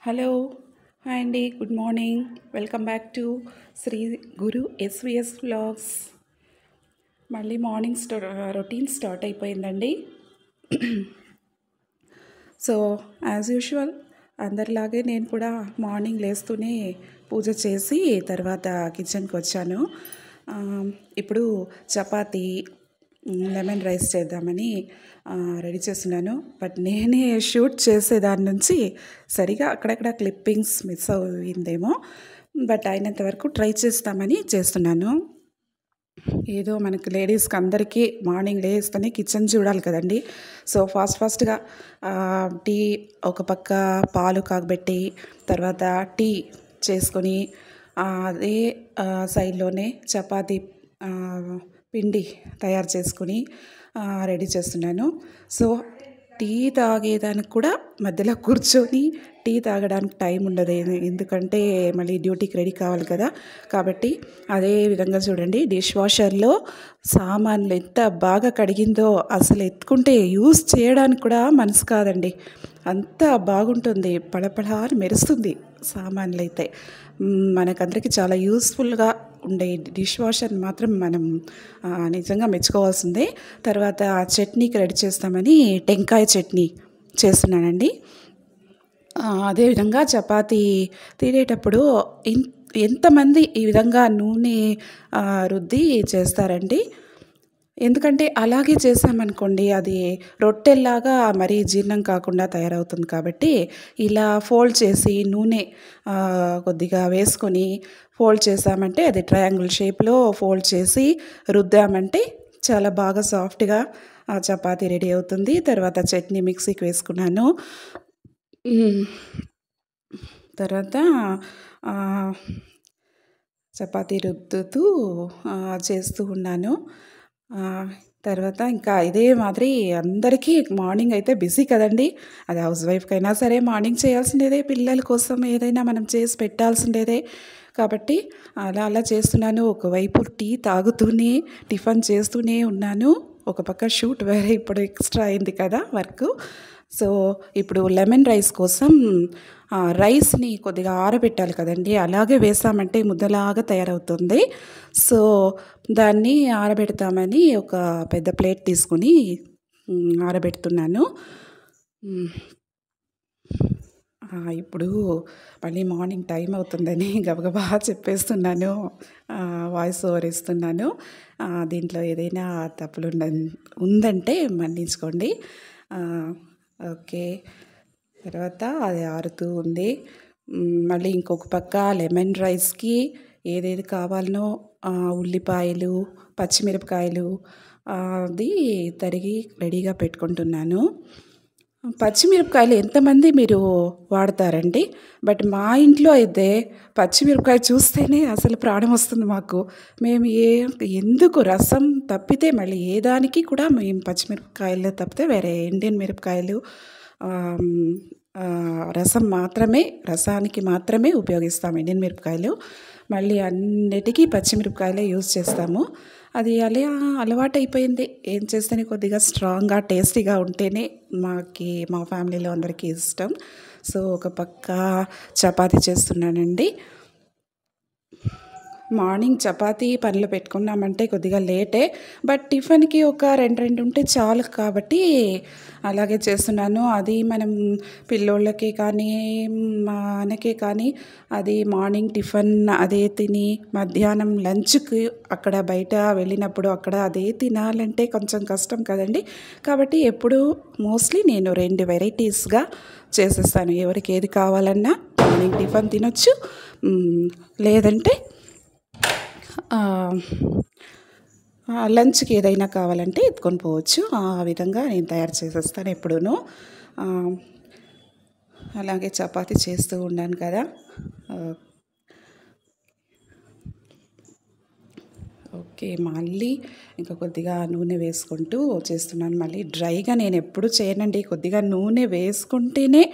Hello hi అండి, good morning. Welcome back to Sri Guru SVS vlogs. మళ్ళీ morning routine start అయిపోయిందండి. So as usual అందరిలాగే నేను కూడా మార్నింగ్ లేస్తూనే పూజ చేసి తర్వాత కిచెన్కి వచ్చాను. ఇప్పుడు చపాతీ లెమన్ రైస్ చేద్దామని రెడీ చేస్తున్నాను. బట్ నేనే షూట్ చేసేదాని నుంచి సరిగా అక్కడక్కడ క్లిప్పింగ్స్ మిస్ అయిందేమో, బట్ అయినంత వరకు ట్రై చేస్తామని చేస్తున్నాను. ఏదో మనకి లేడీస్కి అందరికీ మార్నింగ్ లేస్తేనే కిచెన్ చూడాలి కదండి. సో ఫాస్ట్గా టీ ఒక పక్క పాలు కాగబెట్టి తర్వాత టీ చేసుకొని అదే సైడ్లోనే చపాతీ పిండి తయారు చేసుకుని రెడీ చేస్తున్నాను. సో టీ తాగేదానికి కూడా మధ్యలో కూర్చొని టీ తాగడానికి టైం ఉండదు, ఎందుకంటే మళ్ళీ డ్యూటీకి రెడీ కావాలి కదా. కాబట్టి అదే విధంగా చూడండి, డిష్ వాషర్లో సామాన్లు ఎంత బాగా కడిగిందో అసలు ఎత్తుకుంటే యూజ్ చేయడానికి కూడా మనసు కాదండి. అంత బాగుంటుంది, పళపళ అని మెరుస్తుంది సామాన్లు అయితే. మనకందరికీ చాలా యూస్ఫుల్గా ఉండే డిష్ వాషర్ మాత్రం మనం నిజంగా మెచ్చుకోవాల్సిందే. తర్వాత చట్నీకి రెడీ చేస్తామని టెంకాయ చట్నీ చేస్తున్నానండి. అదేవిధంగా చపాతీ తినేటప్పుడు ఎంతమంది ఈ విధంగా నూనె రుద్ది చేస్తారండి. ఎందుకంటే అలాగే చేసామనుకోండి అది రొట్టెల్లాగా మరీ జీర్ణం కాకుండా తయారవుతుంది. కాబట్టి ఇలా ఫోల్డ్ చేసి నూనె కొద్దిగా వేసుకొని ఫోల్డ్ చేసామంటే అది ట్రయాంగిల్ షేప్లో ఫోల్డ్ చేసి రుద్దామంటే చాలా బాగా సాఫ్ట్గా చపాతీ రెడీ అవుతుంది. తర్వాత చట్నీ మిక్సీకి వేసుకున్నాను. తర్వాత చపాతీ రుద్దుతూ చేస్తూ ఉన్నాను. తర్వాత ఇంకా ఇదే మాదిరి అందరికీ మార్నింగ్ అయితే బిజీ కదండి. అది హౌస్ వైఫ్కైనా సరే మార్నింగ్ చేయాల్సిందేదే, పిల్లల కోసం ఏదైనా మనం చేసి పెట్టాల్సిందేదే. కాబట్టి అలా చేస్తున్నాను. ఒకవైపు టీ తాగుతూనే టిఫిన్ చేస్తూనే ఉన్నాను. ఒక పక్క షూట్ వేరే ఇప్పుడు ఎక్స్ట్రా అయింది కదా వర్క్. సో ఇప్పుడు లెమన్ రైస్ కోసం రైస్ని కొద్దిగా ఆరబెట్టాలి కదండి. అలాగే వేసామంటే ముద్దలాగా తయారవుతుంది. సో దాన్ని ఆరబెడతామని ఒక పెద్ద ప్లేట్ తీసుకుని ఆరబెడుతున్నాను. ఇప్పుడు మళ్ళీ మార్నింగ్ టైం అవుతుందని గబగబా చెప్పేస్తున్నాను, వాయిస్ ఓవర్ ఇస్తున్నాను. దీంట్లో ఏదైనా తప్పులు ఉందంటే మన్నించుకోండి. ఓకే. తర్వాత అది ఆరుతూ ఉంది. మళ్ళీ ఇంకొక పక్క లెమన్ రైస్కి ఏదేది కావాలనో ఉల్లిపాయలు, పచ్చిమిరపకాయలు అది తరిగి రెడీగా పెట్టుకుంటున్నాను. పచ్చిమిరపకాయలు ఎంతమంది మీరు వాడతారండి? బట్ మా ఇంట్లో అయితే పచ్చిమిరపకాయ చూస్తేనే అసలు ప్రాణం వస్తుంది మాకు. మేము ఎందుకు రసం తప్పితే మళ్ళీ ఏ దానికి కూడా మేము పచ్చిమిరపకాయలు తప్పితే వేరే ఇండియన్ మిరపకాయలు రసానికి మాత్రమే ఉపయోగిస్తాము ఇండియన్ మిరపకాయలు. మళ్ళీ అన్నిటికీ పచ్చిమిరపకాయలే యూజ్ చేస్తాము. అది అలా అలవాటైపోయింది. ఏం చేస్తేనే కొద్దిగా స్ట్రాంగ్గా టేస్టీగా ఉంటేనే మా ఫ్యామిలీలో అందరికీ ఇష్టం. సో ఒక పక్క చపాతీ చేస్తున్నానండి. మార్నింగ్ చపాతీ పనులు పెట్టుకున్నామంటే కొద్దిగా లేటే, బట్ టిఫిన్కి ఒక రెండు ఉంటే చాలు కాబట్టి అలాగే చేస్తున్నాను. అది మనం పిల్లోళ్ళకి కానీ మనకే కానీ అది మార్నింగ్ టిఫిన్ అదే తిని మధ్యాహ్నం లంచ్కి అక్కడ బయట వెళ్ళినప్పుడు అక్కడ అదే తినాలంటే కొంచెం కష్టం కదండి. కాబట్టి ఎప్పుడు మోస్ట్లీ నేను 2 వెరైటీస్గా చేసేస్తాను. ఎవరికి ఏది కావాలన్నా మార్నింగ్ టిఫిన్ తినొచ్చు, లేదంటే లంచ్కి ఏదైనా కావాలంటే ఎత్తుకొని పోవచ్చు. ఆ విధంగా నేను తయారు చేసేస్తాను ఎప్పుడూను. అలాగే చపాతీ చేస్తూ ఉన్నాను కదా. ఓకే, మళ్ళీ ఇంకా కొద్దిగా నూనె వేసుకుంటూ చేస్తున్నాను. మళ్ళీ డ్రైగా నేను ఎప్పుడు చేయనండి, కొద్దిగా నూనె వేసుకుంటేనే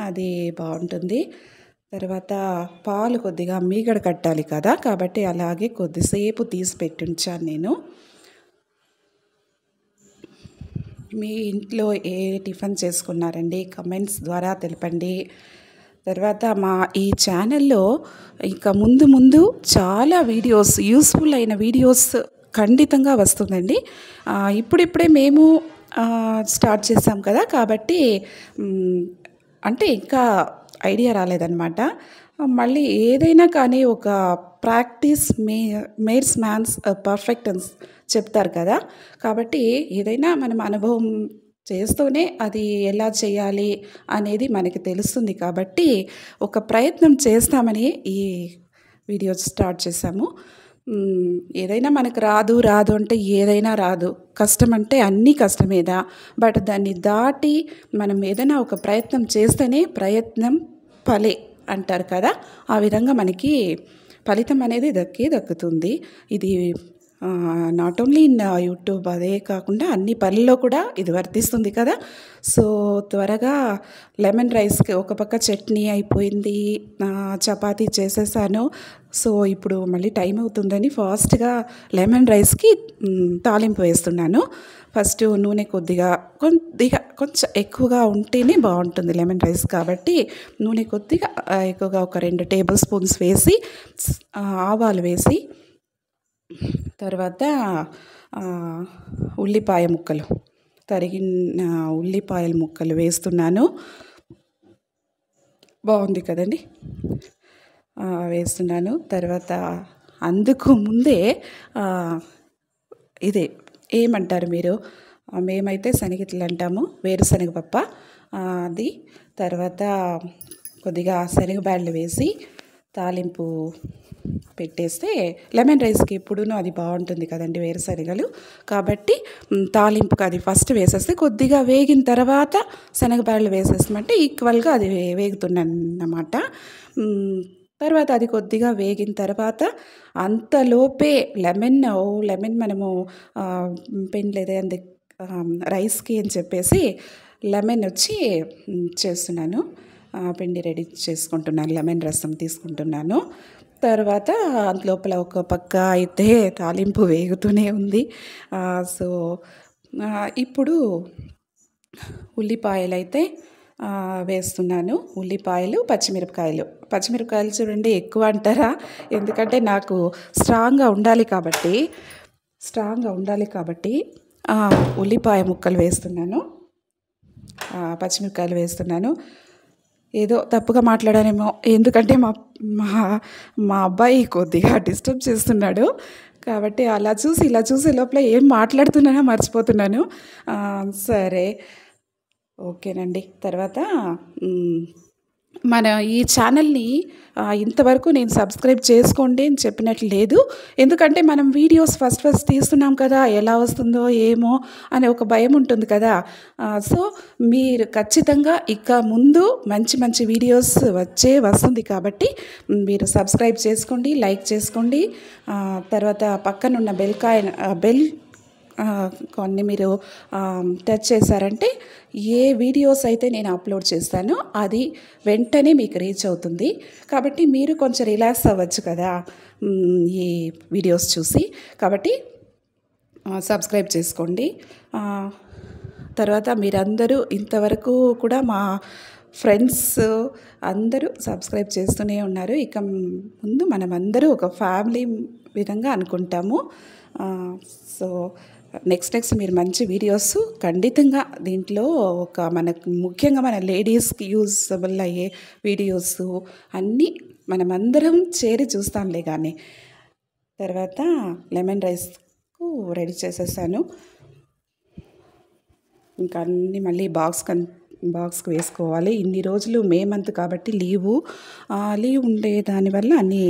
అది బాగుంటుంది. తర్వాత పాలు కొద్దిగా మీగడ కట్టాలి కదా, కాబట్టి అలాగే కొద్దిసేపు తీసి పెట్టించాను నేను. మీ ఇంట్లో ఏ టిఫిన్ చేసుకున్నారండి? కమెంట్స్ ద్వారా తెలపండి. తర్వాత ఈ ఛానల్లో ఇంకా ముందు ముందు చాలా వీడియోస్, యూస్ఫుల్ అయిన వీడియోస్ ఖండితంగా వస్తుందండి. ఇప్పుడిప్పుడే మేము స్టార్ట్ చేసాం కదా, కాబట్టి అంటే ఇంకా ఐడియా రాలేదన్నమాట. మళ్ళీ ఏదైనా కానీ ఒక ప్రాక్టీస్ మేక్స్ మ్యాన్స్ పర్ఫెక్ట్ అని చెప్తారు కదా, కాబట్టి ఏదైనా మనం అనుభవం చేస్తూనే అది ఎలా చేయాలి అనేది మనకి తెలుస్తుంది. కాబట్టి ఒక ప్రయత్నం చేస్తామని ఈ వీడియో స్టార్ట్ చేశాము. ఏదైనా మనకు రాదు రాదు అంటే ఏదైనా రాదు, కష్టం అంటే అన్నీ కష్టమేదా, బట్ దాన్ని దాటి మనం ఏదైనా ఒక ప్రయత్నం చేస్తేనే ప్రయత్నం ఫలే అంటారు కదా, ఆ విధంగా మనకి ఫలితం అనేది దక్కుతుంది. ఇది నాట్ ఓన్లీ ఇన్ యూట్యూబ్, అదే కాకుండా అన్ని పనుల్లో కూడా ఇది వర్తిస్తుంది కదా. సో త్వరగా లెమన్ రైస్కి ఒక పక్క చట్నీ అయిపోయింది, చపాతీ చేసేసాను. సో ఇప్పుడు మళ్ళీ టైం అవుతుందని ఫాస్ట్గా లెమన్ రైస్కి తాలింపు వేస్తున్నాను. ఫస్ట్ నూనె కొంచెం ఎక్కువగా ఉంటేనే బాగుంటుంది లెమన్ రైస్, కాబట్టి నూనె కొద్దిగా ఎక్కువగా ఒక 2 టేబుల్ స్పూన్స్ వేసి, ఆవాలు వేసి, తర్వాత ఉల్లిపాయ ముక్కలు, తరిగిన ఉల్లిపాయల ముక్కలు వేస్తున్నాను. బాగుంది కదండి, వేస్తున్నాను. తర్వాత అందుకు ముందే ఇదే ఏమంటారు మీరు, మేమైతే శనగిత్తలు అంటాము, వేరుశనగ పప్పు అది. తర్వాత కొద్దిగా శనగబ్యాళ్ళు వేసి తాలింపు పెట్టేస్తే లెమన్ రైస్కి ఎప్పుడూ అది బాగుంటుంది కదండి వేరుశనగలు. కాబట్టి తాలింపుకి అది ఫస్ట్ వేసేస్తే కొద్దిగా వేగిన తర్వాత శనగబ్యాళ్ళు వేసేస్తామంటే ఈక్వల్గా అది వేగుతుందన్నమాట. తర్వాత అది కొద్దిగా వేగిన తర్వాత అంతలోపే లెమన్ మనము పిండలేదే అంది రైస్కి అని చెప్పేసి లెమన్ వచ్చి చేస్తున్నాను, పిండి రెడీ చేసుకుంటున్నాను, లెమన్ రసం తీసుకుంటున్నాను. తర్వాత లోపల ఒక పక్క అయితే తాలింపు వేగుతూనే ఉంది. సో ఇప్పుడు ఉల్లిపాయలు అయితే వేస్తున్నాను. ఉల్లిపాయలు, పచ్చిమిరపకాయలు చూడండి ఎక్కువ అంటారా, ఎందుకంటే నాకు స్ట్రాంగ్గా ఉండాలి కాబట్టి ఉల్లిపాయ ముక్కలు వేస్తున్నాను, పచ్చిమిరపకాయలు వేస్తున్నాను. ఏదో తప్పుగా మాట్లాడానేమో, ఎందుకంటే మా అబ్బాయి కొద్దిగా డిస్టర్బ్ చేస్తున్నాడు, కాబట్టి అలా చూసి ఇలా చూసే లోపల ఏం మాట్లాడుతున్నానో మర్చిపోతున్నాను. సరే, ఓకేనండి. తర్వాత మన ఈ ఛానల్ని ఇంతవరకు నేను సబ్స్క్రైబ్ చేసుకోండి అని చెప్పినట్లు లేదు, ఎందుకంటే మనం వీడియోస్ ఫస్ట్ తీస్తున్నాం కదా, ఎలా వస్తుందో ఏమో అనే ఒక భయం ఉంటుంది కదా. సో మీరు ఖచ్చితంగా ఇక ముందు మంచి వీడియోస్ వస్తుంది, కాబట్టి మీరు సబ్స్క్రైబ్ చేసుకోండి, లైక్ చేసుకోండి. తర్వాత పక్కనున్న బెల్ కొన్ని మీరు టచ్ చేశారంటే ఏ వీడియోస్ అయితే నేను అప్లోడ్ చేస్తానో అది వెంటనే మీకు రీచ్ అవుతుంది. కాబట్టి మీరు కొంచెం రిలాక్స్ అవ్వచ్చు కదా ఈ వీడియోస్ చూసి, కాబట్టి సబ్స్క్రైబ్ చేసుకోండి. తర్వాత మీరందరూ ఇంతవరకు కూడా మా ఫ్రెండ్స్ అందరూ సబ్స్క్రైబ్ చేస్తూనే ఉన్నారు. ఇక ముందు మనమందరూ ఒక ఫ్యామిలీ విధంగా అనుకుంటాము. సో నెక్స్ట్ మీరు మంచి వీడియోస్ ఖండితంగా దీంట్లో మనకు ముఖ్యంగా మన లేడీస్కి యూజబుల్ అయ్యే వీడియోస్ అన్నీ మనమందరం చేరి చూస్తాంలే. కానీ తర్వాత లెమన్ రైస్కు రెడీ చేసేసాను. ఇంకా అన్నీ మళ్ళీ బాక్స్కి వేసుకోవాలి. ఇన్ని రోజులు మే మంత్ కాబట్టి లీవ్ ఉండే దానివల్ల అన్నీ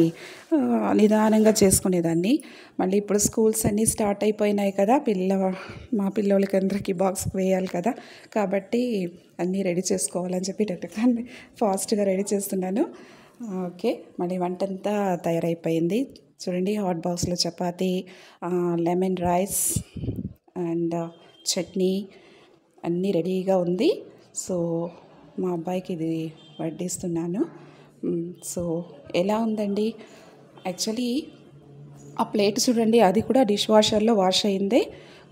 నిదానంగా చేసుకునేదాన్ని. మళ్ళీ ఇప్పుడు స్కూల్స్ అన్నీ స్టార్ట్ అయిపోయినాయి కదా, మా పిల్లలకి అందరికీ బాక్స్కి వేయాలి కదా, కాబట్టి అన్నీ రెడీ చేసుకోవాలని చెప్పి ఫాస్ట్గా రెడీ చేస్తున్నాను. ఓకే, మళ్ళీ వంటంతా తయారైపోయింది. చూడండి, హాట్ బాక్స్లో chapati, lemon rice and chutney అన్నీ రెడీగా ఉంది. సో మా అబ్బాయికి ఇది వడ్డిస్తున్నాను. సో ఎలా ఉందండి? యాక్చువల్లీ ఆ ప్లేట్ చూడండి, అది కూడా డిష్ వాషర్లో వాష్ అయిందే,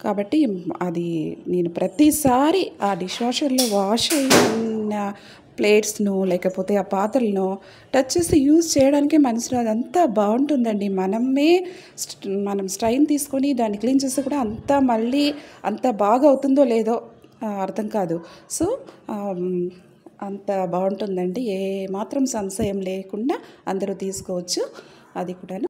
కాబట్టి అది నేను ప్రతిసారి ఆ డిష్ వాషర్లో వాష్ అయిన ప్లేట్స్‌నో లేకపోతే ఆ పాత్రలనో టచ్ చేసి యూజ్ చేయడానికే మనసు రాదు. అంత బావుంటుందండి. మనం స్ట్రైన్ తీసుకొని దాన్ని క్లీన్ చేస్తే కూడా మళ్ళీ అంత బాగా అవుతుందో లేదో అర్థం కాదు. సో, ఆహ్, అంత బావుంటుందండి. ఏ మాత్రం సంశయం లేకుండా అందరూ తీసుకోవచ్చు. అది కూడాను.